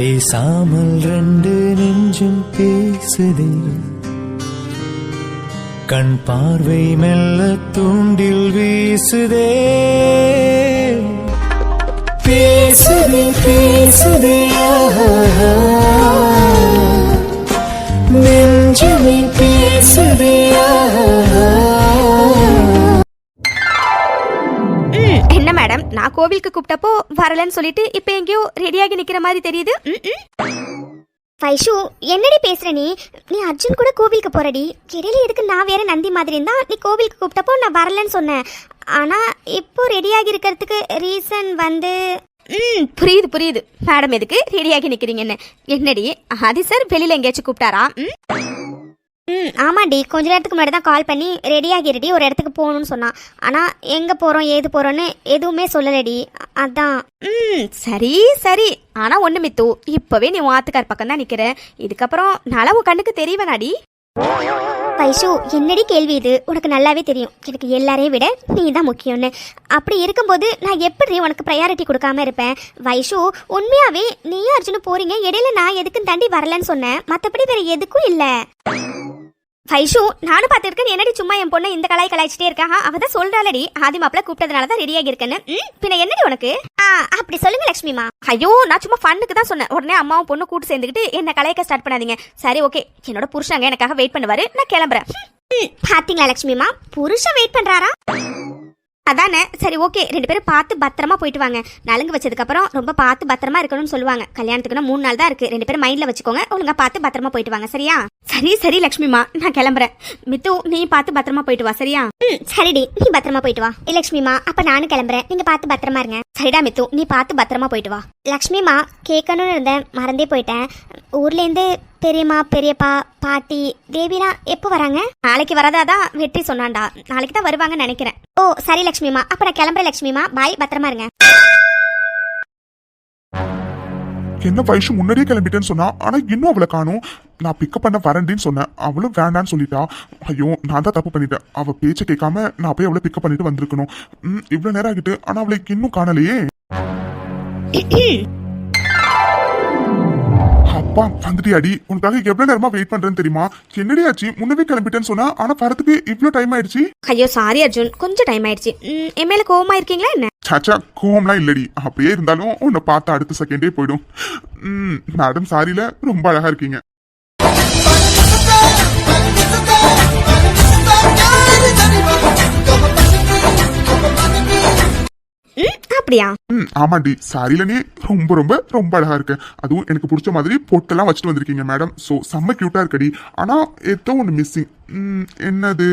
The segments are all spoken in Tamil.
பேசாமல் ரெண்டு நெஞ்சும் பேசுதே, கண் பார்வை மெல்ல தூண்டில் வீசுதே. பேசுதே பேசுதே நெஞ்சுமே பேசுதே. என்ன மேடம், நான் கோவிலுக்கு கூப்பிட்டப்போ வரலன்னு சொல்லிட்டு இப்ப எங்கேயோ ரெடியாகி நிக்கிற மாதிரி தெரியுது. வைஷு, என்னடி பேசுற நீ? நீ அர்ஜுன் கூட கோவிலுக்கு போறடி. இடையில எதுக்கு நான் வேற நந்தி மாதிரி இருந்தா நீ கோவிலுக்கு கூப்பிட்டப்போ நான் வரலன்னு சொன்னேன். ஆனா இப்போ ரெடியாகி இருக்கிறதுக்கு ரீசன் வந்து புரியுது புரியுது. மேடம் எதுக்கு ரெடியாகி நிக்கிறீங்கன்னு. என்னடி ஆதி சார் வெளியில எங்கேயாச்சும் கூப்பிட்டாரா? ஆமாடி, கொஞ்ச நேரத்துக்கு முன்னாடி தான் கால் பண்ணி ரெடியாகிருடி, ஒரு இடத்துக்கு போகணும்னு சொன்னான். ஆனா எங்க போறோம் ஏது போறோன்னு எதுவுமே சொல்லலடி. அதான். சரி சரி. ஆனா ஒண்ணு மித்து, இப்பவே நீ வாத்துக்கார் பக்கம் தான் நிக்கிற. இதுக்கப்புறம் நல்லா உன் கண்ணுக்கு தெரியவனாடி. வைஷு, என்னடி கேள்வி இது? உனக்கு நல்லாவே தெரியும் எனக்கு எல்லாரையும் விட நீ தான் முக்கியம்னு. அப்படி இருக்கும்போது நான் எப்படி உனக்கு ப்ரையாரிட்டி கொடுக்காம இருப்பேன்? வைஷு, உண்மையாவே நீயும் அர்ஜுனும் போறீங்க, இடையில நான் எதுக்குன்னு தாண்டி வரலன்னு சொன்னேன். மற்றபடி வேற எதுக்கும் இல்லை. வைஷு, நானும் பார்த்துருக்கேன். என்னடி சும்மா என் பொண்ணை இந்த கலாய்ச்சிட்டே இருக்கா? அவதான் சொல்றாளடி ஆதி மாப்பிள்ள கூப்பிட்டதுனாலதான் ரெடியாகி இருக்கேன்னு. பின்ன என்னடி உனக்கு? அப்படி சொல்லுங்க லட்சுமிமா. ஐயோ, நான் சும்மா ஃபன்னுக்கு தான் சொன்னேன். உடனே அம்மாவும் பொண்ணு கூட்டு சேர்ந்துக்கிட்டு என்ன கலாய்க்க ஸ்டார்ட் பண்ணாதீங்க. சரி ஓகே, என்னோட புருஷங்க எனக்காக வெயிட் பண்ணுவாரு, நான் கிளம்புறேன். பாத்தீங்களா லட்சுமிமா, புருஷன் வெயிட் பண்றாரா? அதானே. சரி ஓகே, ரெண்டு பேரும் பார்த்து பத்திரமா போயிட்டு வாங்க. நலுங்கு வச்சதுக்கு அப்புறம் ரொம்ப பார்த்து பத்திரமா இருக்கணும்னு சொல்லுவாங்க. கல்யாணத்துக்குன்னா 3 நாள் தான் இருக்கு. ரெண்டு பேரும் மைண்ட்ல வச்சுக்கோங்க. ஒழுங்கா பார்த்து பத்திரமா போயிட்டு வாங்க, சரியா? சரி சரி லட்சுமிமா, நான் கிளம்புறேன். மித்து, நீ பார்த்து பத்திரமா போயிட்டு வா, சரியா? சரிடி, நீ பத்திரமா போயிட்டு வா. லட்சுமிமா, அப்ப நானும் கிளம்புறேன். நீங்க பார்த்து பத்திரமா இருங்க. சரிடா மித்து, நீ பார்த்து பத்திரமா போயிட்டு வா. லட்சுமிமா, கேட்கணும்னு இருந்தேன், மறந்தே போயிட்டேன். ஊர்ல இருந்து பெரியம்மா, பெரியப்பா, பாட்டி, தேவினா எப்போ வராங்க? நாளைக்கு வரதாதான் வெற்றி சொன்னான்டா. நாளைக்கு தான் வருவாங்கன்னு நினைக்கிறேன். ஓ சரி லட்சுமிமா, அப்ப நான் கிளம்புறேன் லட்சுமிமா. பாய், பத்திரமா இருங்க. என்ன வைஷு முன்னாடியே கிளம்பிட்டேன்னு சொன்னா, ஆனா இன்னும் அவளை காணும். நான் பிக்கப் பண்ண வரேன்னு சொன்னேன், அவளும் வேண்டான்னு சொல்லிட்டா. ஐயோ, நான் தான் தப்பு பண்ணிட்டேன். அவ பேச்சை கேட்காம நான் போய் அவளை பிக்கப் பண்ணிட்டு வந்திருக்கணும். இவ்வளவு நேரம் ஆகிட்டு, ஆனா அவளுக்கு இன்னும் காணலையே. அப்பா வந்துட்டியாடி? உனக்காக எவ்வளவு நேரமா வெயிட் பண்றேன்னு தெரியுமா? என்னடி ஆச்சு? முன்னவே கிளம்பிட்டேன்னு சொன்னா, ஆனா வரதுக்கு இவ்வளவு டைம் ஆயிடுச்சு. ஐயோ சாரி அர்ஜுன், கொஞ்சம் டைம் ஆயிடுச்சு. என் மேல கோவமா இருக்கீங்களா என்ன? சாச்சா, கோவம்லாம் இல்லடி. அப்படியே இருந்தாலும் உன்னை பார்த்த அடுத்த செகண்டே போயிடும். மேடம் சாரில ரொம்ப அழகா இருக்கீங்க. அப்படியா? ஆமாண்டி, சாரில நீ ரொம்ப ரொம்ப ரொம்ப அழகா இருக்க. அதுவும் எனக்கு பிடிச்ச மாதிரி பொட்டெல்லாம் வச்சுட்டு வந்திருக்கீங்க மேடம். சோ செம்ம கியூட்டா இருக்கடி. ஆனா ஏதோ ஒண்ணு மிஸ்ஸிங். என்னது?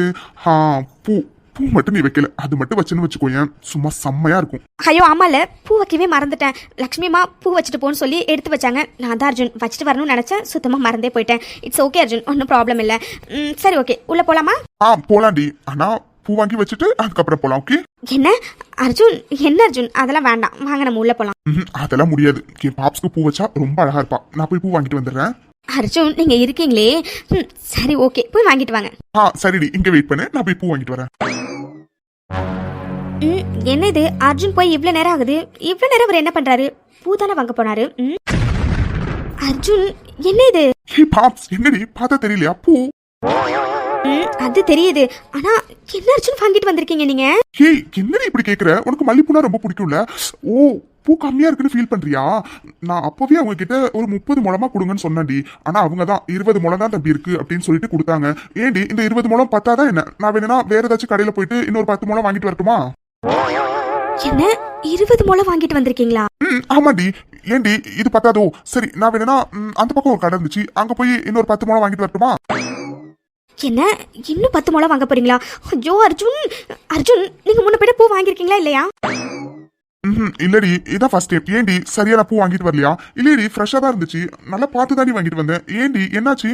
பூ பூ மட்டும் நீ வைக்கல. அது மட்டும் வச்சுன்னு வச்சுக்கோயேன், சும்மா செம்மையா இருக்கும். ஐயோ ஆமால, பூ வைக்கவே மறந்துட்டேன். லட்சுமிமா பூ வச்சுட்டு போன்னு சொல்லி எடுத்து வச்சாங்க. நான் தான் அர்ஜுன் வச்சுட்டு வரணும்னு நினைச்சேன், சுத்தமா மறந்தே போயிட்டேன். இட்ஸ் ஓகே அர்ஜுன், ஒன்னும் ப்ராப்ளம் இல்ல. சரி ஓகே, உள்ள போலாமா? போலாண்டி. ஆனா பூ வாங்கி வச்சுட்டு அதுக்கப்புறம் போலாம். ஓகே? என்ன அர்ஜுன்? என்ன அர்ஜுன், அதெல்லாம் வேண்டாம், வாங்க நம்ம உள்ள போலாம். அதெல்லாம் முடியாது. என் பாப்ஸ்க்கு பூ வச்சா ரொம்ப அழகா இருப்பா. நான் போய் பூ வாங்கிட்டு வந்துடுறேன். அர்ஜுன், நீங்க இருக்கீங்களே. சரி ஓகே, போய் வாங்கிட்டு வாங்க. சரிடி, இங்க வெயிட் பண்ணு, நான் போய் பூ வாங்கிட்டு வரேன். என்ன இது? அர்ஜுன் போய் இவ்வளவு நேரம் ஆகுது. இவ்வளவு நேரம் அவர் என்ன பண்றாரு? பூ தானே வாங்க போனாரு. அர்ஜுன், என்ன இது? பாப்ஸ், என்னடி பார்த்தா தெரியலையா? பூ. அது தெரியுது. ஆனா என்ன அர்ஜுன் வாங்கிட்டு வந்திருக்கீங்க நீங்க? என்னடி இப்படி கேக்குற? உனக்கு மல்லிப்பூனா ரொம்ப பிடிக்கும்ல? ஓ, பூ கம்மியா இருக்குன்னு ஃபீல் பண்றியா? நான் அப்பவே அவங்க கிட்ட ஒரு 30 முழமா கொடுங்கன்னு சொன்னேன்டி. ஆனா அவங்க தான் 20 முழம் தான் தம்பி இருக்கு அப்படின்னு சொல்லிட்டு கொடுத்தாங்க. ஏண்டி இந்த 20 முழம் பத்தாதான் என்ன? நான் வேணும்னா வேற ஏதாச்சும் கடையில போயிட்டு இன்னொரு 10 முழம் வாங்கிட்டு வரட்டுமா? என்ன 20 முழம் வாங்கிட்டு வந்திருக்கீங்களா? ஆமாடி. ஏண்டி இது பத்தாதோ? சரி, நான் வேணும்னா அந்த பக்கம் ஒரு கடை இருந்துச்சு, அங்க போய் இன்னொரு 10 முழம் வாங்கிட்டு வரட்டுமா? என்ன இன்னும் 10 முழம் வாங்க போறீங்களா? ஐயோ அர்ஜுன், அர்ஜுன் நீங்க முன்ன போய் பூ வாங்கிருக்கீங்களா இல்லையா? இல்லடி, இதான் ஃபர்ஸ்ட் டைம். ஏண்டி சரியான பூ வாங்கிட்டு வரலையா? இல்லடி, ஃப்ரெஷ்ஷா தான் இருந்துச்சு, நல்லா பார்த்து தாண்டி வாங்கிட்டு வந்தேன். ஏண்டி என்னாச்சு?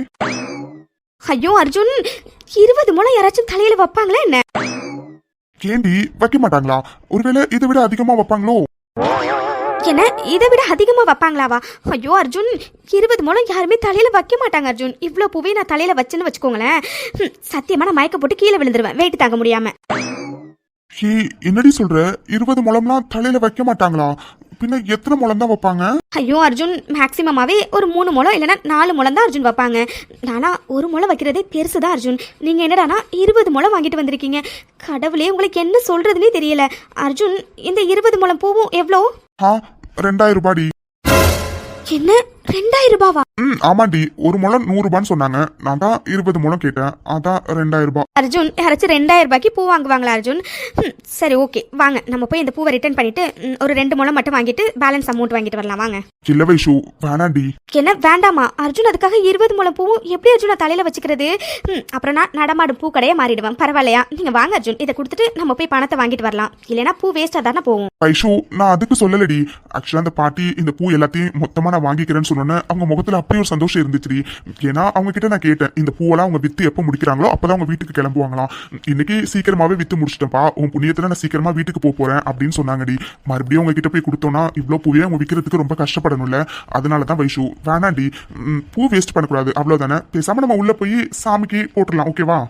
ஐயோ அர்ஜுன், 20 முழம் யாராச்சும் தலையில வைப்பாங்களா என்ன? ஏண்டி வைக்க மாட்டாங்களா? ஒருவேளை இதை விட அதிகமா வைப்பாங்களோ? என்ன இதை விட அதிகமா வைப்பாங்களாவா? ஐயோ அர்ஜுன், 20 முழம் யாருமே தலையில வைக்க மாட்டாங்க அர்ஜுன். இவ்வளவு பூவே நான் தலையில வச்சுன்னு வச்சுக்கோங்களேன், சத்தியமா நான் மயக்க போட்டு கீழே விழுந்துருவேன் வெயிட் தாங்க முடியாம. ஹே, என்னடி சொல்ற? 20 முழம்லாம் தலையில வைக்க மாட்டாங்களா? பின்ன எத்தனை முழம் தான் வைப்பாங்க? ஐயோ அர்ஜுன், மேக்ஸிமமாவே ஒரு 3 முழம் இல்லைன்னா 4 முழம் தான் அர்ஜுன் வைப்பாங்க. நானா ஒரு முழம் வைக்கிறதே பெருசுதான் அர்ஜுன். நீங்க என்னடானா 20 முழம் வாங்கிட்டு வந்திருக்கீங்க. கடவுளே, உங்களுக்கு என்ன சொல்றதுன்னே தெரியல. அர்ஜுன், இந்த 20 முழம் பூவும் எவ்வளோ? 2000 ரூபாடி. என்ன, 2000 ரூபாவா? ஆமாண்டி, ஒரு முழம் 100 ரூபான்னு சொன்னாங்க. நான் தான் 20 முழம் கேட்டேன், அதான் 2000 ரூபாய். அர்ஜுன், யாராச்சும் 2000 ரூபாய்க்கு பூ வாங்குவாங்களா அர்ஜுன்? சரி ஓகே, வாங்க நம்ம போய் இந்த பூவை ரிட்டர்ன் பண்ணிட்டு ஒரு 2 முழம் மட்டும் வாங்கிட்டு பேலன்ஸ் அமௌண்ட் வாங்கிட்டு வரலாம் வாங்க. இல்ல வைஷு, வேணாண்டி. என்ன வேண்டாமா அர்ஜுன்? அதுக்காக 20 முழம் பூவும் எப்படி அர்ஜுன் நான் தலையில வச்சுக்கிறது? அப்புறம் நான் நடமாடும் பூ கடையே மாறிடுவேன். பரவாயில்லையா? நீங்க வாங்க அர்ஜுன், இதை கொடுத்துட்டு நம்ம போய் பணத்தை வாங்கிட்டு வரலாம். இல்லைன்னா பூ வேஸ்டா தானே போகும். வைஷு, நான் அதுக்கு சொல்லலடி. ஆக்சுவலா அந்த பாட்டி இந்த பூ எல்லாத்தையும் மொத்தமா நான் வாங்கிக்கிறேன்னு சொன்னோன்னே அவங்க முகத்துல அப்படியே ஒரு சந்தோஷம் இருந்துச்சுடி. ஏன்னா அவங்க கிட்ட நான் கேட்டேன், இந்த பூவெல்லாம் அவங்க வித்து எப்ப முடிக்கிறாங்களோ அப்பதான் அவங்க வீட்டுக்கு கிளம்புவாங்களாம். இன்னைக்கு சீக்கிரமாவே வித்து முடிச்சிட்டேன்ப்பா, உன் புண்ணியத்துல நான் சீக்கிரமா வீட்டுக்கு போறேன் அப்படின்னு சொன்னாங்கடி. மறுபடியும் அவங்க கிட்ட போய் கொடுத்தோம்னா இவ்வளவு பூவே அவங்க விற்கிறதுக்கு ரொம்ப கஷ்டப்படணும்ல. அதனாலதான் வைஷு, வேணாண்டி. பூ வேஸ்ட் பண்ணக்கூடாது, அவ்வளவுதானே. பேசாம நம்ம உள்ள போய் சாமிக்கு போட்டுடலாம், ஓகேவா?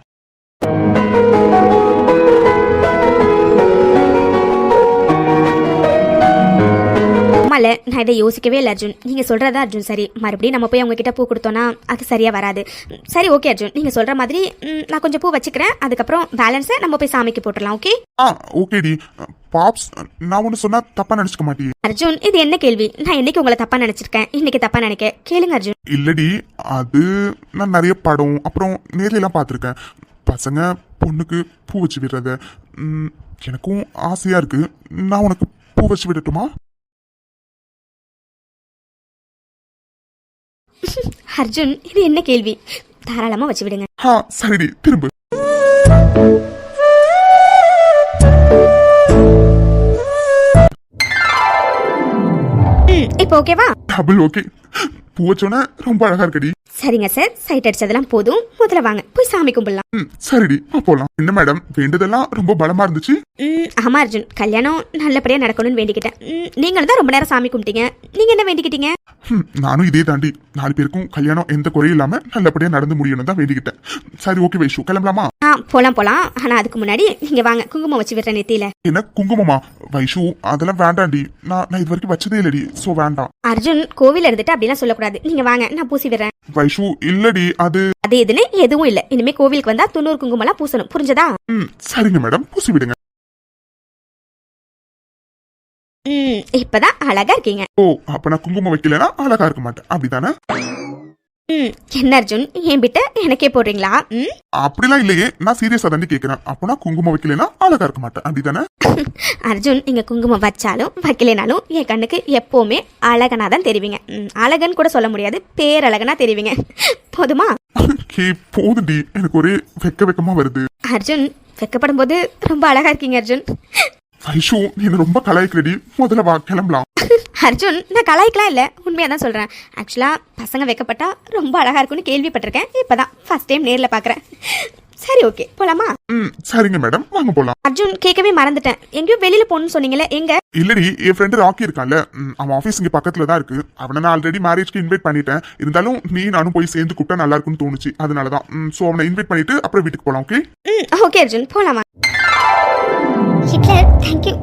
ஆமால, நான் இதை யோசிக்கவே இல்லை அர்ஜுன். நீங்க சொல்றதா அர்ஜுன் சரி. மறுபடியும் நம்ம போய் அவங்க கிட்ட பூ கொடுத்தோம்னா அது சரியா வராது. சரி ஓகே அர்ஜுன், நீங்க சொல்ற மாதிரி நான் கொஞ்சம் பூ வச்சுக்கிறேன். அதுக்கப்புறம் பேலன்ஸை நம்ம போய் சாமிக்கு போட்டுடலாம். ஓகே? ஓகேடி. பாப்ஸ், நான் ஒண்ணு சொன்னா தப்பா நினைச்சுக்க மாட்டேன். அர்ஜுன், இது என்ன கேள்வி? நான் என்னைக்கு உங்களை தப்பா நினைச்சிருக்கேன்? இன்னைக்கு தப்பா நினைக்க கேளுங்க அர்ஜுன். இல்லடி, அது நான் நிறைய படம் அப்புறம் நேர்ல எல்லாம் பார்த்துருக்கேன். பசங்க பொண்ணுக்கு பூ வச்சு விடுறத எனக்கும் ஆசையா இருக்கு. நான் உனக்கு பூ வச்சு விடட்டுமா? அர்ஜுன், இது என்ன கேள்வி? தாராளமா வச்சு விடுங்க. சரிடி, திரும்ப. இப்போ ஓகேவா? Double okay. பூ வச்சோன்னா ரொம்ப அழகா இருக்கடி. சரிங்க சார், சைட் அடிச்சதெல்லாம் போதும். முதல்ல வாங்க போய் சாமி கும்பிடலாம். சரிடி, போலாம். என்ன மேடம், வேண்டதெல்லாம் ரொம்ப பலமா இருந்துச்சு. ஆமா அர்ஜுன், கல்யாணம் நல்லபடியா நடக்கணும்னு வேண்டிக்கிட்டேன். நீங்களும் தான் ரொம்ப நேரம் சாமி கும்பிட்டீங்க. நீங்க என்ன வேண்டிக்கிட்டீங்க? நானும் இதே தாண்டி 4 பேருக்கும் கல்யாணம் எந்த குறையும் இல்லாம நல்லபடியா நடந்து முடியணும் தான் வேண்டிக்கிட்டேன். சரி ஓகே வைஷு, கிளம்பலாமா? போலாம். ஆனா அதுக்கு முன்னாடி நீங்க வாங்க, குங்குமம் வச்சு விடுற நெத்தியில. என்ன குங்குமமா? வைஷு, அதெல்லாம் வேண்டாண்டி. நான் இது வரைக்கும் வச்சதே இல்லடி, சோ வேண்டாம். அர்ஜுன், கோவில் இருந்துட்டு அப்படிலாம் சொல்லக்கூடாது. நீங்க வாங்க, நான் பூசி விடுறேன். வைஷு, இல்லடி, அது இதுன்னு எதுவும் இல்ல. இனிமே கோவிலுக்கு வந்தா 90 குங்குமம் எல்லாம் பூசணும், புரிஞ்சதா? சரிங்க மேடம், பூசி விடுங்க. இப்பதான் அழகா இருக்கீங்க. அப்ப நான் குங்குமம் வைக்கலனா அழகா இருக்க மாட்டேன், அப்படிதானே? என்ன அர்ஜுன், என் பிட்ட எனக்கே போடுறீங்களா? அப்படிலாம் இல்லையே, நான் சீரியஸா தாண்டி கேக்குறேன். அப்பனா குங்குமம் வைக்கலனா அழகா இருக்க மாட்டேன், அப்படிதானே? அர்ஜுன், நீங்க குங்குமம் வச்சாலும் வைக்கலனாலும் என் கண்ணுக்கு எப்பவுமே அழகனா தான் தெரிவிங்க. அழகன் கூட சொல்ல முடியாது, பேரழகனா தெரிவிங்க. போதுமா? போதுடி, எனக்கு ஒரே வெக்கமா வருது. அர்ஜுன், வெக்கப்படும் போது ரொம்ப அழகா இருக்கீங்க அர்ஜுன். வைஷு, நீ ரொம்ப கலாய்க்கிறடி. முதல்ல வா, கிளம்பலாம். அர்ஜுன், நான் கலாய்க்கலாம் இல்ல, உண்மையா தான் சொல்றேன். ஆக்சுவலா பசங்க வைக்கப்பட்டா ரொம்ப அழகா இருக்கும்னு கேள்விப்பட்டிருக்கேன். இப்பதான் ஃபர்ஸ்ட் டைம் நேர்ல பாக்குறேன். சரி ஓகே, போலாமா? சரிங்க மேடம், வாங்க போலாம். அர்ஜுன், கேட்கவே மறந்துட்டேன். எங்கேயோ வெளியில போகணும்னு சொன்னீங்களே, எங்க? இல்லடி, என் ஃப்ரெண்டு ராக்கி இருக்கான்ல, அவன் ஆபீஸ் இங்க பக்கத்துல தான் இருக்கு. அவனை நான் ஆல்ரெடி மேரேஜ்க்கு இன்வைட் பண்ணிட்டேன். இருந்தாலும் நீ நானும் போய் சேர்ந்து கூப்பிட்டா நல்லா இருக்கும்னு தோணுச்சு, அதனாலதான். சோ அவனை இன்வைட் பண்ணிட்டு அப்புறம் வீட்டுக்கு போலாம். ஓகே? ஓகே அர்ஜுன், போலாமா? Hitler, thank you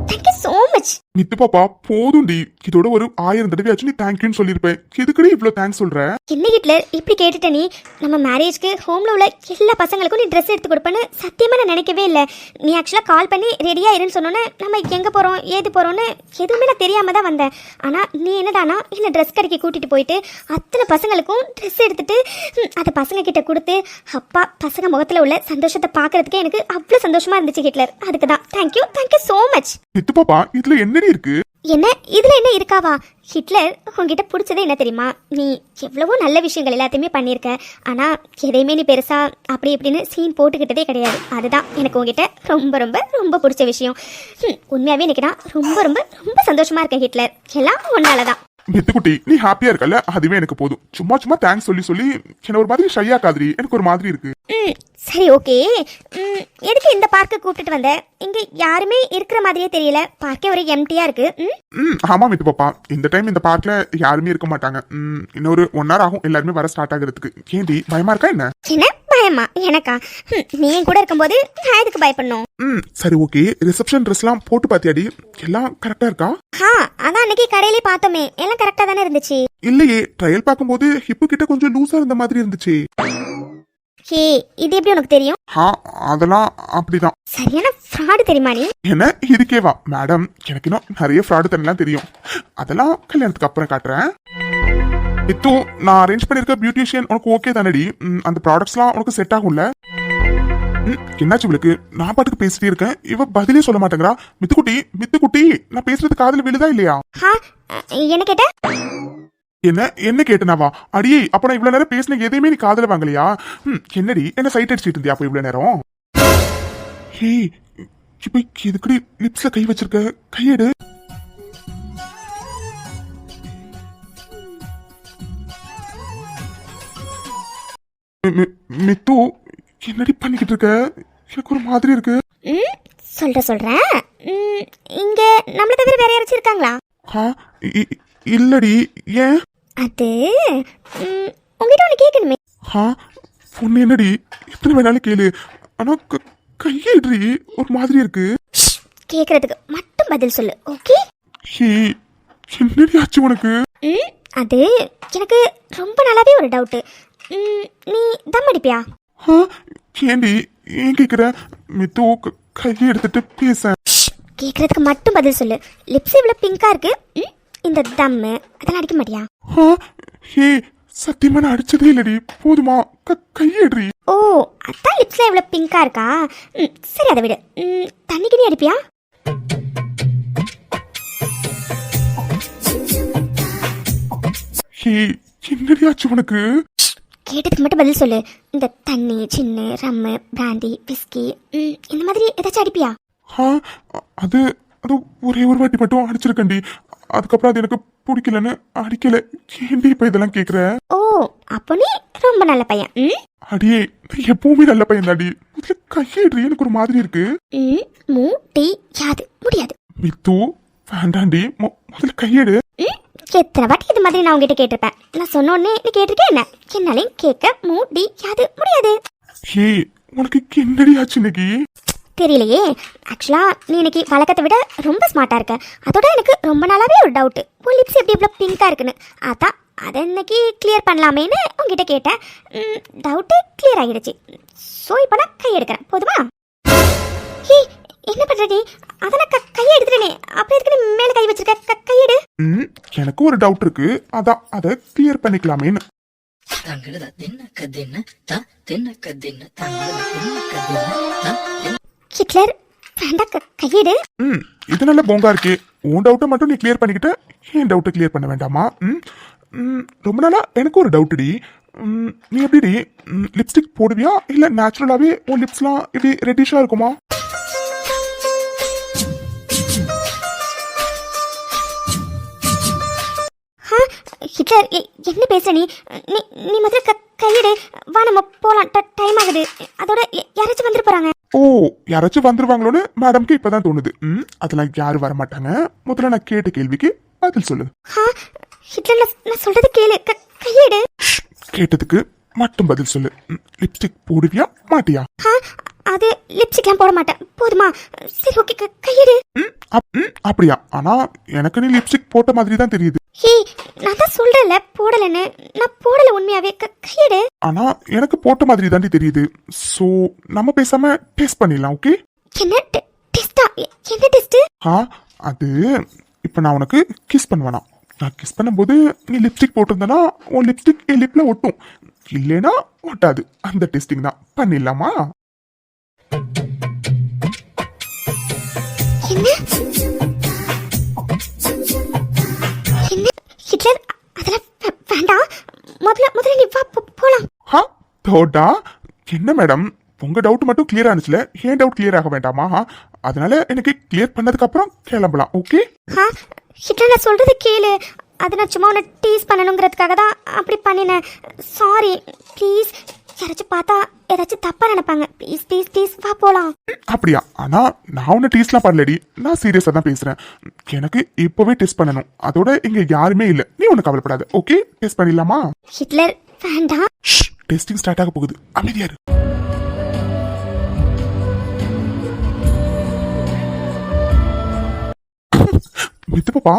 so much. Nithu பாப்பா, போதும்டி. இதோட ஒரு 1000 தடவையாச்சும் நீ தேங்க்யூன்னு சொல்லிருப்பேன். எதுக்குடி இவ்வளவு தேங்க்ஸ் சொல்ற? என்ன ஹிட்லர் இப்படி கேட்டுட்ட? நீ நம்ம மேரேஜ்க்கு ஹோம்ல உள்ள எல்லா பசங்களுக்கும் நீ ட்ரெஸ் எடுத்து கொடுப்பேன்னு சத்தியமா நான் நினைக்கவே இல்லை. நீ ஆக்சுவலா கால் பண்ணி ரெடியா இருன்னு சொன்னோன்னே நம்ம எங்க போறோம் ஏது போறோம்னு எதுவுமே நான் தெரியாம தான் வந்தேன். ஆனா நீ என்னடானா என்ன ட்ரெஸ் கடைக்கு கூட்டிட்டு போயிட்டு அத்தனை பசங்களுக்கும் ட்ரெஸ் எடுத்துட்டு அதை பசங்க கிட்ட கொடுத்து அப்பா பசங்க முகத்துல உள்ள சந்தோஷத்தை பாக்குறதுக்கே எனக்கு அவ்வளவு சந்தோஷமா இருந்துச்சு ஹிட்லர். அதுக்கு தான் தேங்க்யூ சோ மச். நித்து பாப்பா, இதுல என்னடி இருக்கு? என்ன இதுல என்ன இருக்காவா? ஹிட்லர், உங்ககிட்ட பிடிச்சது என்ன தெரியுமா? நீ எவ்வளவோ நல்ல விஷயங்கள் எல்லாத்தையுமே பண்ணியிருக்க. ஆனா எதையுமே நீ பெருசா அப்படி இப்படின்னு சீன் போட்டுக்கிட்டதே கிடையாது. அதுதான் எனக்கு உங்ககிட்ட ரொம்ப ரொம்ப ரொம்ப பிடிச்ச விஷயம். உண்மையாவே எனக்கு நான் ரொம்ப ரொம்ப ரொம்ப சந்தோஷமா இருக்கேன் ஹிட்லர். எல்லாம் ஒன்னாலதான். மித்துக்குட்டி, நீ ஹாப்பியா இருக்கல, அதுவே எனக்கு போதும். சும்மா தேங்க்ஸ் சொல்லி என்ன ஒரு மாதிரி ஷையா காதுரி, எனக்கு ஒரு மாதிரி இருக்கு. சரி ஓகே. எதுக்கு இந்த பார்க்கு கூப்பிட்டுட்டு வந்த? இங்க யாருமே இருக்கிற மாதிரியே தெரியல. பார்க்கே ஒரே எம்டியா இருக்கு. ஆமா மித்து பாப்பா, இந்த டைம் இந்த பார்க்ல யாருமே இருக்க மாட்டாங்க. இன்னொரு 1 hour ஆகும் எல்லாருமே வர ஸ்டார்ட் ஆகுறதுக்கு. ஏண்டி பயமா இருக்கா என்ன? என்ன பயமா? எனக்கா? நீ என் கூட இருக்கும்போது நான் எதுக்கு பயப்படணும்? சரி ஓகே. ரிசப்ஷன் ட்ரெஸ்லாம் போட்டு பாத்தியாடி? எல்லாம் கரெக்டா இருக்கா? அதான் அன்னைக்கு கடையிலே பார்த்தோமே, எல்லாம் கரெக்டா தானே இருந்துச்சு. இல்லையே, ட்ரையல் பார்க்கும்போது ஹிப்பு கிட்ட கொஞ்சம் லூசா இருந்த மாதிரி இருந்துச்சு. ஹே, இது எப்படி உனக்கு தெரியும்? அதெல்லாம் அப்படிதான். சரியான ஃப்ராடு தெரியுமா நீ? என்ன இதுக்கேவா மேடம்? எனக்கு இன்னும் நிறைய ஃப்ராடு தரலாம் தெரியும். அதெல்லாம் கல்யாணத்துக்கு அப்புறம் காட்டுறேன். இப்போ நான் அரேஞ்ச் பண்ணிருக்க பியூட்டிஷியன் உனக்கு ஓகே தானடி? அந்த ப்ராடக்ட்ஸ்லாம் உனக்கு செட் ஆகும்ல? என்னாச்சு இவளுக்கு? நான் பாட்டுக்கு பேசிட்டே இருக்கேன், இவ பதிலே சொல்ல மாட்டேங்கிறா. மித்துக்குட்டி நான் பேசுறது காதுல விழுதா இல்லையா? என்ன கேட்ட? என்ன கேட்டனாவா? அடியே, அப்ப நான் இவ்வளவு நேரம் பேசின எதையுமே நீ காதுல வாங்கலையா? என்னடி என்ன சைட் அடிச்சிட்டு இருந்தியா அப்ப இவ்வளவு நேரம்? ஹே, இப்ப எதுக்குடி லிப்ஸ்ல கை வச்சிருக்க? கையெடு. மித்து, என்னடி பண்ணிக்கிட்டு இருக்க? எனக்கு ஒரு மாதிரி இருக்கு. சொல்றேன். இங்க நம்மள தவிர வேற யாராச்சும் இருக்காங்களா? இல்லடி. ஏன்? அது உங்ககிட்ட ஒண்ணு கேட்கணுமே. பொண்ணு என்னடி? எத்தனை வேணாலும் கேளு, ஆனா கையிடுறி ஒரு மாதிரி இருக்கு. கேக்குறதுக்கு மட்டும் பதில் சொல்லு, ஓகே? என்னடி ஆச்சு உனக்கு? அது எனக்கு ரொம்ப நாளாவே ஒரு டவுட். நீ தம் அடிப்பியா? ஏண்டி ஏன் கேக்குற? மித்து கையை எடுத்துட்டு பேச. கேக்குறதுக்கு மட்டும் பதில் சொல்லு. லிப்ஸ் இவ்வளவு பிங்கா இருக்கு, இந்த தம்மு அதெல்லாம் அடிக்க மாட்டியா? சத்தியமா நான் அடிச்சதே இல்லடி. போதுமா? கையேடுறி. ஓ, அதான் லிப்ஸ்ல இவ்வளவு பிங்கா இருக்கா? சரி அதை விடு. தண்ணிக்கு நீ அடிப்பியா? என்னடி ஆச்சு உனக்கு? கேட்டதுக்கு மட்டும் பதில் சொல்லு. இந்த தண்ணி, சின்ன, ரம்மு, பிராந்தி, விஸ்கி இந்த மாதிரி ஏதாச்சும் அடிப்பியா? அது அது ஒரே ஒரு வாட்டி மட்டும் அடிச்சிருக்கண்டி. அதுக்கப்புறம் அது எனக்கு பிடிக்கலன்னு அடிக்கல. ஏண்டி இப்ப இதெல்லாம் கேக்குற? ஓ, அப்போ நீ ரொம்ப நல்ல பையன். அடியே, எப்பவுமே நல்ல பையன் தாடி. முதல்ல கையேடுறி, எனக்கு ஒரு மாதிரி இருக்கு. முடியாது மித்து, வேண்டாண்டி. முதல்ல கையேடு. எத்தனை வாட்டி இது மாதிரி நான் உங்ககிட்ட கேட்டிருப்பேன். நான் சொன்ன உடனே நீ கேட்டிருக்கேன். என்ன என்னாலையும் கேட்க முடியாது. உனக்கு என்னடி ஆச்சு இன்னைக்கு? தெரியலையே. ஆக்சுவலா நீ இன்னைக்கு வழக்கத்தை விட ரொம்ப ஸ்மார்ட்டா இருக்க. அதோட எனக்கு ரொம்ப நாளாவே ஒரு டவுட், உன் லிப்ஸ் எப்படி இவ்வளோ பிங்கா இருக்குன்னு. அதான் அதை இன்னைக்கு கிளியர் பண்ணலாமேன்னு உங்ககிட்ட கேட்டேன். டவுட்டு கிளியர் ஆகிடுச்சு. ஸோ இப்போ நான் கை எடுக்கிறேன், போதுமா? என்ன பண்ற நீ? அதான் கையை எடுத்துட்டேனே, அப்புறம் எதுக்கு நீ மேல கை வச்சிருக்க? கையெடு. எனக்கு ஒரு டவுட் இருக்கு, அதான் அதை கிளியர் பண்ணிக்கலாமேன்னு. ஹிட்லர், வேண்டாம், கையெடு. இது நல்ல போங்கா இருக்கே. உன் டவுட்டை மட்டும் நீ கிளியர் பண்ணிக்கிட்ட, என் டவுட்டை கிளியர் பண்ண வேண்டாமா? ரொம்ப நாளா எனக்கு ஒரு டவுட்டுடி. நீ எப்படிடி லிப்ஸ்டிக் போடுவியா, இல்ல நேச்சுரலாவே உன் லிப்ஸ்லாம் இப்படி ரெட்டிஷா இருக்குமா? ஹிட்லர், என்ன பேச நீ? நீ முதல்ல கையெடு. வா, நம்ம போலாம், டைம் ஆகுது. அதோட யாராச்சும் வந்துட்டு போறாங்க. ஓ, யாராச்சும் வந்துருவாங்களோன்னு மேடம்க்கு இப்பதான் தோணுது. அதெல்லாம் யாரும் வர மாட்டாங்க. முதல்ல நான் கேட்ட கேள்விக்கு பதில் சொல்லு. ஹிட்லர், நான் சொல்றது கேளு. கையெடு. கேட்டதுக்கு மட்டும் பதில் சொல்லு. லிப்ஸ்டிக் போடுவியா மாட்டியா? அது லிப்ஸ்டிக்லாம் போட மாட்டேன், போதுமா? சரி ஓகே, கையெடு. அப்படியா? ஆனா எனக்கு நீ லிப்ஸ்டிக் போட்ட மாதிரி தான் தெரியுது. நான் தான் சொல்றேன்ல போடலன்னு. நான் போடல உண்மையாவே. கையெடு. ஆனா எனக்கு போட்ட மாதிரி தாண்டி தெரியுது. சோ நம்ம பேசாம டெஸ்ட் பண்ணிடலாம், ஓகே? என்ன டெஸ்டா? என்ன டெஸ்ட்? அது இப்ப நான் உனக்கு கிஸ் பண்ணுவேனா? நான் கிஸ் பண்ணும்போது நீ லிப்ஸ்டிக் போட்டிருந்தனா உன் லிப்ஸ்டிக் என் லிப்ல ஒட்டும், இல்லைன்னா ஒட்டாது. அந்த டெஸ்டிங் தான், பண்ணிடலாமா? ஹிட்லர், அதெல்லாம் வேண்டாம். முதல்ல நீ வா, போலாம். தோடா, என்ன மேடம், உங்க டவுட் மட்டும் கிளியர் ஆனிச்சுல, ஏன் டவுட் கிளியர் ஆக வேண்டாமா? அதனால எனக்கு கிளியர் பண்ணதுக்கு அப்புறம் கிளம்பலாம், ஓகே? ஹிட்லர், நான் சொல்றது கேளு. அது நான் சும்மா உன்னை டீஸ் பண்ணணுங்கிறதுக்காக தான் அப்படி பண்ணினேன். சாரி, ப்ளீஸ் யாராச்சும் பார்த்தா ஏதாச்சும் தப்பா நினைப்பாங்க. ப்ளீஸ் ப்ளீஸ் ப்ளீஸ் வா போலாம். அப்படியா? ஆனா நான் உன்னை டீஸ்லாம் பண்ணலடி, நான் சீரியஸா தான் பேசுறேன். எனக்கு இப்பவே டெஸ்ட் பண்ணணும், அதோட இங்க யாருமே இல்ல, நீ ஒண்ணு கவலைப்படாத. ஓகே, டெஸ்ட் பண்ணிடலாமா? ஹிட்லர் வேண்டாம். டெஸ்டிங் ஸ்டார்ட் ஆக போகுது, அமைதியா இரு. மித்து பாப்பா,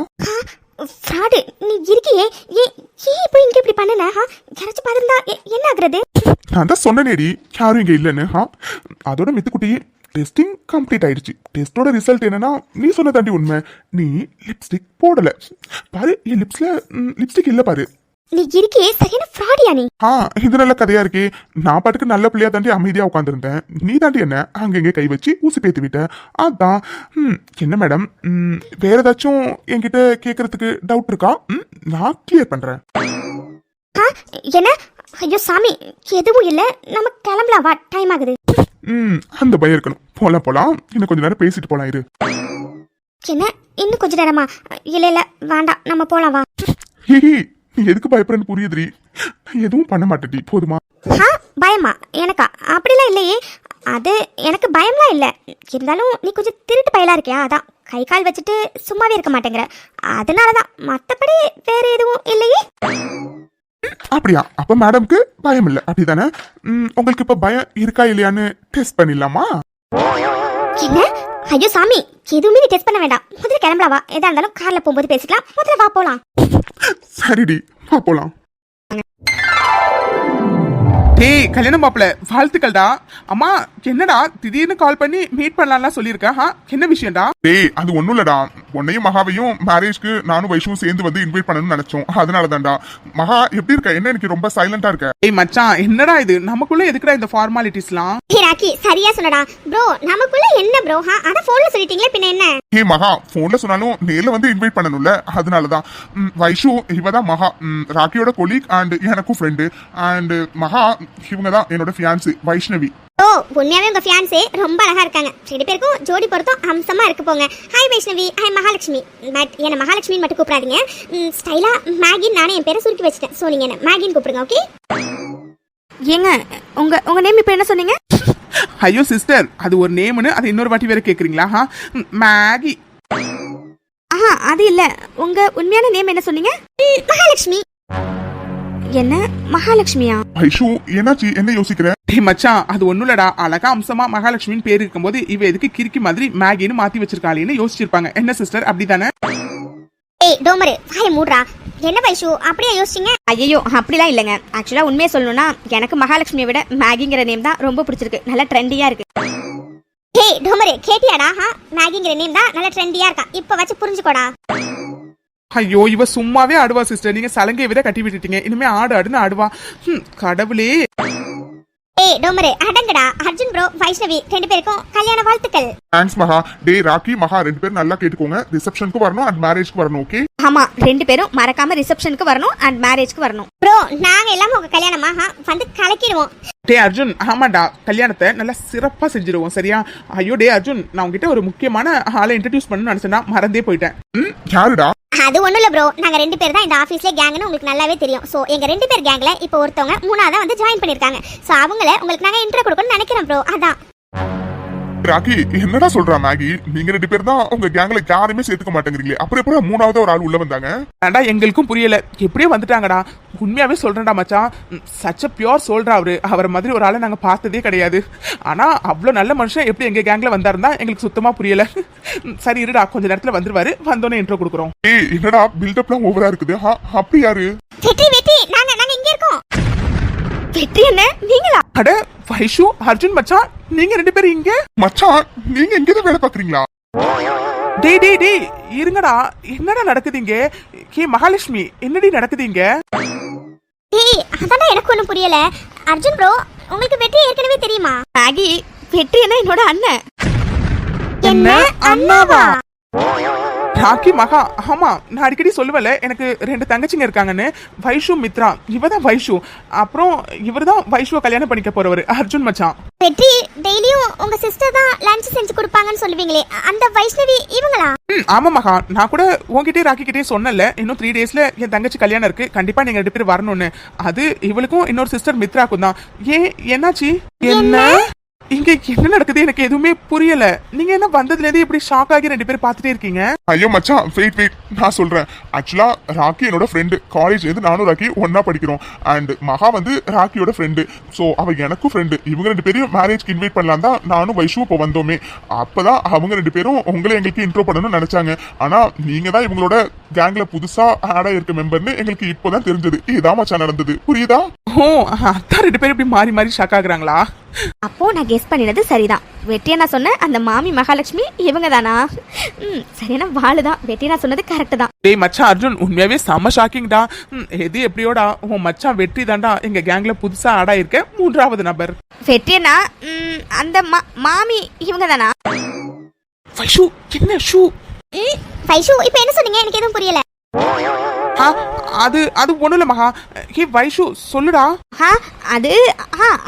ஃப்ராடு நீ இருக்கியே, ஏன் இப்போ இங்க இப்படி பண்ணல? யாராச்சும் பார்த்திருந்தா என்ன ஆகுறது? நான் தான் சொன்னேனேடி யாரும் இங்க இல்லைன்னு. அதோட மித்துக்குட்டி, டெஸ்டிங் கம்ப்ளீட் ஆயிடுச்சு. டெஸ்டோட ரிசல்ட் என்னன்னா, நீ சொன்னதாண்டி உண்மை. நீ லிப்ஸ்டிக் போடல. பாரு, என் லிப்ஸ்ல லிப்ஸ்டிக் இல்ல பாரு. நீ இருக்கியே சரியான ஃப்ராடியா நீ? இது நல்ல கதையா இருக்கே. நான் பாட்டுக்கு நல்ல பிள்ளையா தாண்டி அமைதியா உட்காந்துருந்தேன். நீ தாண்டி என்ன அங்கங்க கை வச்சு ஊசி பேத்து விட்ட. அதான். என்ன மேடம், வேற ஏதாச்சும் என்கிட்ட கேக்குறதுக்கு டவுட் இருக்கா? நான் கிளியர் பண்றேன். என்ன? ஐயோ சாமி, எதுவும் இல்ல, நம்ம கிளம்பலாம் வா, டைம் ஆகுது. அந்த பயம் இருக்கணும். போலாம் போலாம், இன்னும் கொஞ்ச நேரம் பேசிட்டு போலாம். இரு. என்ன இன்னும் கொஞ்ச நேரமா? இல்ல இல்ல வேண்டாம், நம்ம போலாம் வா. நீ எதுக்கு பயப்படுறன்னு புரியுதுரி. எதுவும் பண்ண மாட்டேடி, போதுமா? பயமா? எனக்கா? அப்படிலாம் இல்லையே. அது எனக்கு பயம்லாம் இல்ல. இருந்தாலும் நீ கொஞ்சம் திருட்டு பயலா இருக்கியா, அதான் கை கால் வச்சுட்டு சும்மாவே இருக்க மாட்டேங்கிற, அதனாலதான். மத்தபடி வேற எதுவும் இல்லையே. அப்படியா? அப்ப மேடம்க்கு பயம் இல்ல, அப்படிதானே? உங்களுக்கு இப்ப பயம் இருக்கா இல்லையான்னு டெஸ்ட் பண்ணிடலாமா? என்ன? ஐயோ சாமி, எதுவுமே நீ டெஸ்ட் பண்ண வேண்டாம். முதல்ல கிளம்பலாம் வா. எதா இருந்தாலும் கார்ல போகும்போது பேசிக்கலாம். முதல்ல வா போலாம். சரிடி, வா போலாம். டேய் கல்யாண மாப்பிள்ள, வாழ்த்துக்கள்டா. அம்மா என்னடா திடீர்னு கால் பண்ணி மீட் பண்ணலாம்லாம் சொல்லியிருக்கேன். என்ன விஷயம்டா? டேய் அது ஒண்ணும் இல்லடா, உன்னையும் மகாவையும் மேரேஜ்க்கு நானும் வைஷுவும் சேர்ந்து வந்து இன்வைட் பண்ணணும்னு நினைச்சோம். அதனாலதான்டா. மகா எப்படி இருக்க? என்ன எனக்கு ரொம்ப சைலண்டா இருக்க? ஏய் மச்சான், என்னடா இது? நமக்குள்ள எதுக்குடா இந்த ஃபார்மாலிட்டிஸ்லாம்? ஹே ராக்கி, சரியா சொன்னடா ப்ரோ. நமக்குள்ள என்ன ப்ரோ? அத போன்ல சொல்லிட்டீங்களே, பின்ன என்ன? ஹே மகா, போன்ல சொன்னாலும் நேர்ல வந்து இன்வைட் பண்ணணும்ல, அதனாலதான். வைஷு இவதான் மகா, ராக்கியோட கொலீக் அண்ட் எனக்கும் ஃப்ரெண்டு. அண்ட் மகா இவங்கதான் என்னோட ஃபியான்சி வைஷ்ணவி. ஓ, உண்மையாவே உங்க ஃபியான்ஸே ரொம்ப அழகா இருக்காங்க. ரெண்டு பேருக்கும் ஜோடி பொருத்தம் அம்சமா இருக்கு போங்க. Hi Vaishnavi, hi Mahalakshmi. But என்ன மகாலட்சுமின்னு மட்டும் கூப்பிடாதீங்க. ஸ்டைலா மேகின் நானே என் பேரை சுருக்கி வச்சிட்டேன். ஸோ நீங்க என்ன மேகின்னு கூப்பிடுங்க, ஓகே? ஏங்க உங்க நேம் இப்போ என்ன சொன்னீங்க? ஐயோ சிஸ்டர், அது ஒரு நேம்னு அதை இன்னொரு வாட்டி வேற கேக்குறீங்களா? மேகி. அது இல்ல, உங்க உண்மையான நேம் என்ன சொன்னீங்க? மகாலட்சுமி. என்ன மகாலட்சுமியா? வைஷு என்னாச்சு, என்ன யோசிக்கிற? டேய் மச்சான், அது ஒண்ணும் இல்லடா. அழகா அம்சமா மகாலட்சுமின்னு பேர் இருக்கும்போது இவ எதுக்கு கிறுக்கி மாதிரி மேகின்னு மாத்தி வச்சிருக்காளேன்னு யோசிச்சிருப்பாங்க. என்ன சிஸ்டர், அப்படிதானே? ஏய் டோமரு, வாயை மூடுறா. என்ன வைஷு அப்படியே யோசிச்சீங்க? ஐயோ அப்படிலாம் இல்லைங்க. ஆக்சுவலா உண்மையை சொல்லணும்னா எனக்கு மகாலட்சுமியை விட மேகிங்கிற நேம் தான் ரொம்ப பிடிச்சிருக்கு. நல்லா ட்ரெண்டியா இருக்கு. ஏய் டோமரு, கேட்டியாடா? மேகிங்கிற நேம் தான் நல்லா ட்ரெண்டியா இருக்கா. இப்ப வச்சு புரிஞ்சுக்கோடா. ஐயோ இவ சும்மாவே ஆடுவா சிஸ்டர். நீங்க சலங்கை விட கட்டி விட்டுட்டீங்க, இனிமே ஆடு ஆடுன்னு ஆடுவா. கடவுளே. ஏய் டோமரு அடங்கடா. அர்ஜுன் ப்ரோ, வைஷ்ணவி ரெண்டு பேருக்கும் கல்யாண வாழ்த்துக்கள். தேங்க்ஸ் மகா. டே ராக்கி மகா ரெண்டு பேரும் நல்லா கேட்டுக்கோங்க. ரிசப்ஷனுக்கு வரணும் அண்ட் மேரேஜ்க்கு வரணும், ஓகே? ஆமா, ரெண்டு பேரும் மறக்காம ரிசப்ஷனுக்கு வரணும் அண்ட் மேரேஜ்க்கு வரணும். ப்ரோ, நாங்க எல்லாம் உங்க கல்யாணமா வந்து கலக்கிடுவோம். டே அர்ஜுன், ஆமாடா, கல்யாணத்தை நல்லா சிறப்பா செஞ்சிருவோம், சரியா? ஐயோ டே அர்ஜுன், நான் உங்ககிட்ட ஒரு முக்கியமான ஆளை இன்ட்ரடியூஸ் பண்ணணும்னு நினைச்சேன்னா மறந்தே போயிட்டேன். யாருடா? அது ஒண்ணும் இல்ல ப்ரோ, நாங்க ரெண்டு பேர் தான் இந்த ஆபீஸ்ல கேங்னு உங்களுக்கு நல்லாவே தெரியும். சோ எங்க ரெண்டு பேர் கேங்ல இப்போ ஒருத்தவங்க மூணாவதா வந்து ஜாயின் பண்ணிருக்காங்க. சோ அவங்கள உங்களுக்கு நாங்க இன்ட்ரோ கொடுக்கணும்னு நினைக்கிறோம் ப்ரோ. அதான். ராக்கி என்னடா சொல்றா மேகி? நீங்க ரெண்டு பேர் தான் உங்க கேங்ல யாருமே சேர்த்துக்க மாட்டேங்கிறீங்களே, அப்புறம் எப்படி மூணாவது ஒரு ஆள் உள்ள வந்தாங்க? ஏண்டா எங்களுக்கும் புரியல, எப்படியே வந்துட்டாங்கடா. உண்மையாவே சொல்றேன்டா மச்சான், சச்ச பியோர் சொல்றா அவரு. அவரை மாதிரி ஒரு ஆளை நாங்க பார்த்ததே கிடையாது. ஆனா அவ்வளவு நல்ல மனுஷன் எப்படி எங்க கேங்ல வந்தாருந்தா எங்களுக்கு சுத்தமா புரியல. சரி இருடா, கொஞ்ச நேரத்துல வந்துருவாரு, வந்தோன்னே இன்ட்ரோ கொடுக்குறோம். ஏய் என்னடா பில்டப்லாம் ஓவரா இருக்குது? அப்படி யாரு? வெற்றி வெற்றி, நாங்க இங்க இருக்கோம். வெற்றி என்ன நீங்களா? அட வைஷு, அர்ஜுன் மச்சான், நீங்க ரெண்டு பேரும் இங்க? மச்சான் நீங்க எங்கதான் வேலை பாக்குறீங்களா? டேய் டேய் டேய் இருங்கடா, என்னடா நடக்குது இங்க? கே மகாலட்சுமி, என்னடி நடக்குது இங்க? ஏய் அதான் எனக்கு ஒண்ணும் புரியல. அர்ஜுன் ப்ரோ, உங்களுக்கு வெற்றி ஏற்கனவே தெரியுமா? மேகி, வெற்றி என்ன என்னோட அண்ணன். என்ன அண்ணாவா? ராக்கி மகா, ஆமா நான் அடிக்கடி சொல்லுவல எனக்கு ரெண்டு தங்கச்சிங்க இருக்காங்கன்னு. வைஷு மித்ரா, இவதான் வைஷு. அப்புறம் இவர்தான் வைஷுவை கல்யாணம் பண்ணிக்க போறவரு, அர்ஜுன் மச்சான். வெற்றி டெய்லி எப்பயும் உங்க சிஸ்டர் தான் லஞ்ச் செஞ்சு கொடுப்பாங்கன்னு சொல்லுவீங்களே அந்த வைஷ்ணவி இவங்களா? ஆமா மகா, நான் கூட உங்ககிட்டயே ராக்கி கிட்டே சொன்னல, இன்னும் 3 டேஸ்ல என் தங்கச்சி கல்யாணம் இருக்கு, கண்டிப்பா நீங்க 2 பேரும் வரணும்னு. அது இவளுக்கும் இன்னொரு சிஸ்டர் மித்ராக்கும் தான். ஏன் என்னாச்சு? என்ன இங்க என்ன நடக்குது எனக்கு எதுவுமே புரியல. நீங்க என்ன வந்ததுல இருந்து இப்படி ஷாக் ஆகி 2 பேரும் பாத்துட்டே இருக்கீங்க? ஐயோ மச்சான், வெயிட் நான் சொல்றேன். ஆக்சுவலா ராக்கி என்னோட ஃப்ரெண்டு, காலேஜ்ல இருந்து நானும் ராக்கி ஒன்னா படிக்கிறோம். அண்ட் மகா வந்து ராக்கியோட ஃப்ரெண்டு. ஸோ அவ எனக்கும் ஃப்ரெண்டு. இவங்க 2 பேரையும் மேரேஜ்க்கு இன்வைட் பண்ணலாம் தான் நானும் வைஷுவும் இப்போ வந்தோமே. அப்பதான் அவங்க 2 பேரும் உங்களை எங்களுக்கு இன்ட்ரோ பண்ணணும்னு நினைச்சாங்க. ஆனா நீங்க தான் இவங்களோட கேங்ல புதுசா ஆட் ஆயிருக்க மெம்பர்னு எங்களுக்கு இப்போதான் தெரிஞ்சது. இதுதான் மச்சான் நடந்தது, புரியுதா? ஓ அதான் 2 பேரும் இப்படி மாறி மாறி ஷாக் ஆகுறாங்களா? அப்போ நான் கெஸ் பண்ணினது சரிதான். வெட்டியா சொன்ன அந்த மாமி மகாலட்சுமி இவங்க தானா? சரியான வாளுதான். வெட்டியா சொன்னது கரெக்ட் தான். டேய் மச்சான் அர்ஜுன், உண்மையாவே செம்ம ஷாக்கிங்டா. எது எப்படியோடா உன் மச்சான் வெற்றி தாண்டா எங்க கேங்ல புதுசா ஆடா இருக்க 3வது நபர். வெட்டியனா அந்த மாமி இவங்க தானா? வைஷு என்ன ஷூ? வைஷு இப்போ என்ன சொன்னீங்க? எனக்கு எதுவும் புரியல. அது ஒண்ணும் இல்ல மகா. ஹே வைஷு சொல்லுடா. அது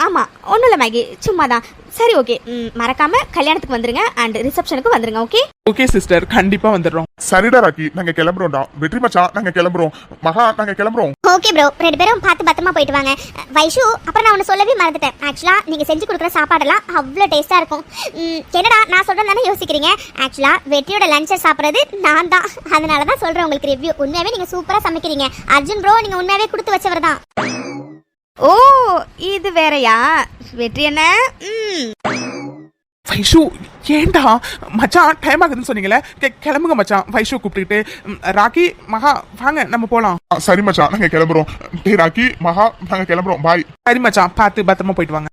ஆமா ஒன்றும் இல்லை மேகி, சும்மா தான். சரி ஓகே, மறக்காம கல்யாணத்துக்கு வந்துருங்க அண்ட் ரிசப்ஷனுக்கு வந்துருங்க. ஓகே ஓகே சிஸ்டர், கண்டிப்பா வந்துடுறோம். சரிடா ராக்கி, நாங்க கிளம்புறோம்டா. வெற்றி மச்சான் நாங்க கிளம்புறோம். மகா நாங்க கிளம்புறோம். ஓகே ப்ரோ, 2 பேரும் பார்த்து பத்திரமா போயிட்டு வாங்க. வைஷு, அப்புறம் நான் ஒன்று சொல்லவே மறந்துட்டேன். ஆக்சுவலா நீங்க செஞ்சு கொடுக்குற சாப்பாடெல்லாம் அவ்வளோ டேஸ்டா இருக்கும். என்னடா நான் சொல்றேன் தானே யோசிக்கிறீங்க? ஆக்சுவலா வெற்றியோட லஞ்சை சாப்பிட்றது நான் தான். அதனால தான் சொல்றேன் உங்களுக்கு ரிவ்யூ. உண்மையாவே நீங்க சூப்பரா சமைக்கிறீங்க. அர்ஜுன் ப்ரோ, நீங்க உண்மையாவே கொடுத்து வச்சவர் தான். ஓ இது வேறயா? வெற்றி என்ன? வைஷு ஏண்டா மச்சான் டைம் ஆகுதுன்னு சொன்னீங்களே, கிளம்புங்க மச்சான். வைஷு கூப்பிட்டுக்கிட்டு ராக்கி மகா வாங்க நம்ம போலாம். சரி மச்சான் நாங்க கிளம்புறோம். டேய் ராக்கி மகா நாங்க கிளம்புறோம். பாய். சரி மச்சான், பார்த்து பத்திரமா போயிட்டு வாங்க.